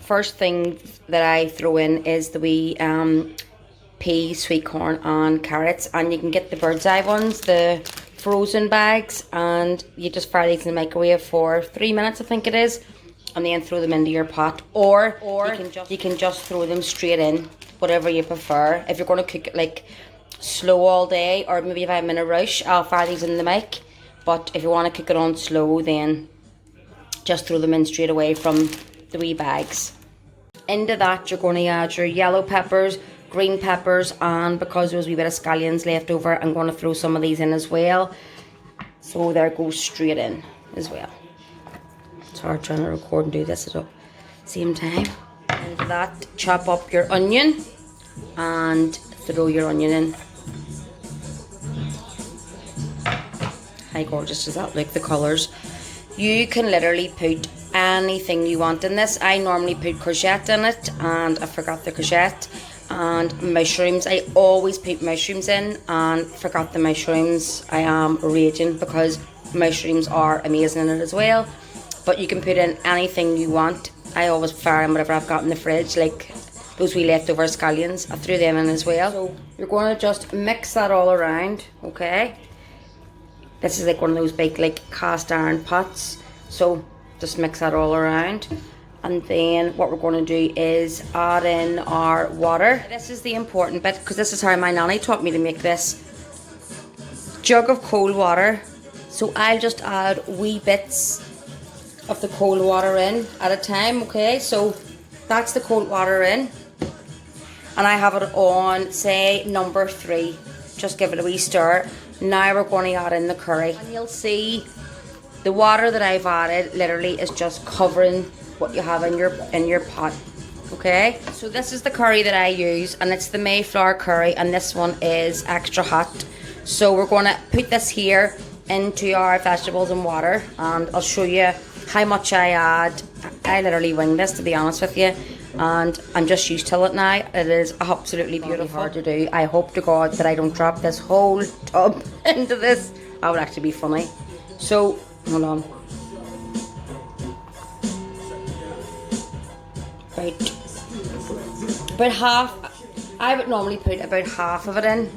first thing that I throw in is the wee peas, sweet corn and carrots, and you can get the bird's eye ones, the frozen bags, and you just fry these in the microwave for 3 minutes, I think it is, and then throw them into your pot, or you can just throw them straight in, whatever you prefer. If you're going to cook it like slow all day, or maybe if I'm in a rush, I'll fry these in the mic. But if you want to cook it on slow, then just throw them in straight away from the wee bags. Into that you're going to add your yellow peppers, green peppers, and because there was a wee bit of scallions left over, I'm going to throw some of these in as well. So there goes straight in as well. It's hard trying to record and do this at the same time. Into that, chop up your onion and throw your onion in. How gorgeous does that look, the colours? You can literally put anything you want in this. I normally put courgette in it, and I forgot the courgette. And mushrooms, I always put mushrooms in, and forgot the mushrooms. I am raging because mushrooms are amazing in it as well. But you can put in anything you want. I always fire in whatever I've got in the fridge, like those wee leftover scallions. I threw them in as well. So you're going to just mix that all around, okay? This is like one of those big like cast iron pots. So just mix that all around. And then what we're going to do is add in our water. This is the important bit, because this is how my nanny taught me to make this. Jug of cold water. So I'll just add wee bits of the cold water in at a time, okay? So that's the cold water in. And I have it on, say, number 3. Just give it a wee stir. Now we're going to add in the curry. And you'll see the water that I've added literally is just covering what you have in your pot, okay? So this is the curry that I use, and it's the Mayflower curry, and this one is extra hot. So we're going to put this here into our vegetables and water, and I'll show you how much I add. I literally wing this, to be honest with you, and I'm just used to it now. It is absolutely beautiful. Hard to do. I hope to God that I don't drop this whole tub into this. That would actually be funny. So hold on. About half. I would normally put about half of it in,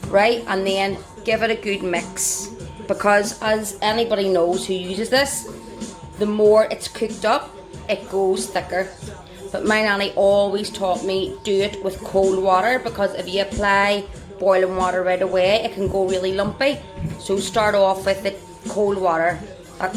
right, and then give it a good mix, because as anybody knows who uses this, the more it's cooked up, it goes thicker. But my nanny always taught me, do it with cold water, because if you apply boiling water right away, it can go really lumpy. So start off with the cold water,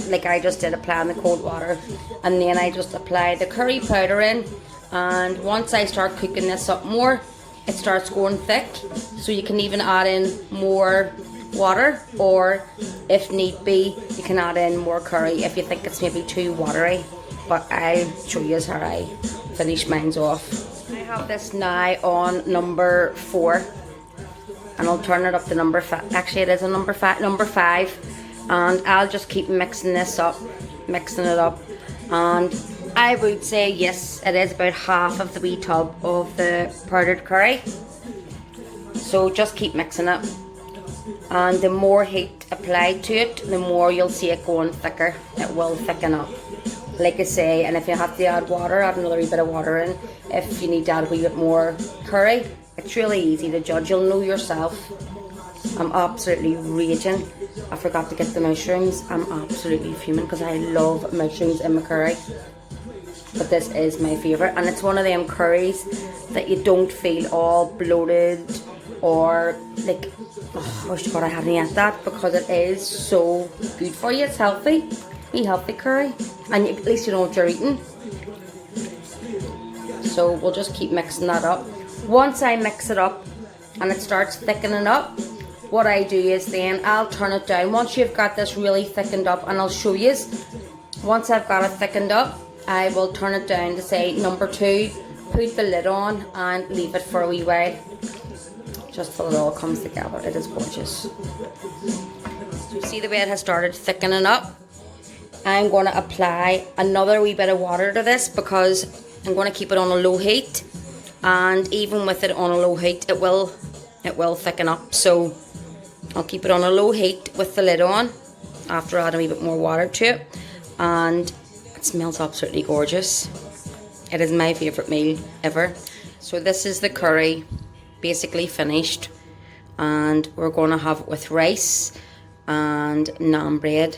like I just did, applying the cold water, and then I just apply the curry powder in. And once I start cooking this up more, it starts going thick, so you can even add in more water, or if need be, you can add in more curry if you think it's maybe too watery. But I'll show you how I finish mine off. I have this now on number 4, and I'll turn it up to number 5. Actually, it is a number 5, and I'll just keep mixing this up, mixing it up, and I would say yes, it is about half of the wee tub of the powdered curry. So just keep mixing it, and the more heat applied to it, the more you'll see it going thicker. It will thicken up, like I say. And if you have to add water, add another wee bit of water in. If you need to add a wee bit more curry, it's really easy to judge. You'll know yourself. I'm absolutely raging. I forgot to get the mushrooms. I'm absolutely fuming because I love mushrooms in my curry. But this is my favourite, and it's one of them curries that you don't feel all bloated or like, oh, I wish to God I hadn't ate that, because it is so good for you. It's healthy. Be healthy curry, and at least you know what you're eating. So we'll just keep mixing that up. Once I mix it up and it starts thickening up, what I do is then I'll turn it down. Once you've got this really thickened up, and I'll show you, once I've got it thickened up, I will turn it down to say number 2, put the lid on and leave it for a wee while, just till it all comes together. It is gorgeous. So see the way it has started thickening up? I'm going to apply another wee bit of water to this, because I'm going to keep it on a low heat, and even with it on a low heat, it will thicken up. So I'll keep it on a low heat with the lid on after adding a wee bit more water to it, and it smells absolutely gorgeous. It is my favourite meal ever. So this is the curry, basically finished. And we're going to have it with rice and naan bread.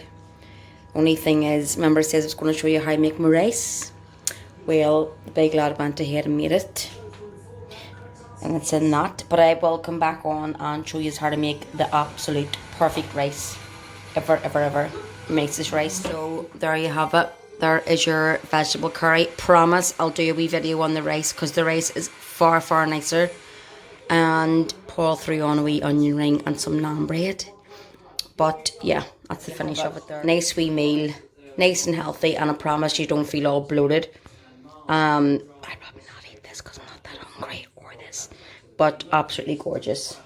Only thing is, remember it says it's going to show you how I make my rice. Well, the big lad went ahead and made it. And it's in that. But I will come back on and show you how to make the absolute perfect rice. Ever makes this rice. So there you have it. There is your vegetable curry. Promise I'll do a wee video on the rice because the rice is far, far nicer. And pour through on a wee onion ring and some naan bread. But yeah, that's the finish of it there. Nice wee meal. Nice and healthy. And I promise you don't feel all bloated. I'd probably not eat this because I'm not that hungry or this. But absolutely gorgeous.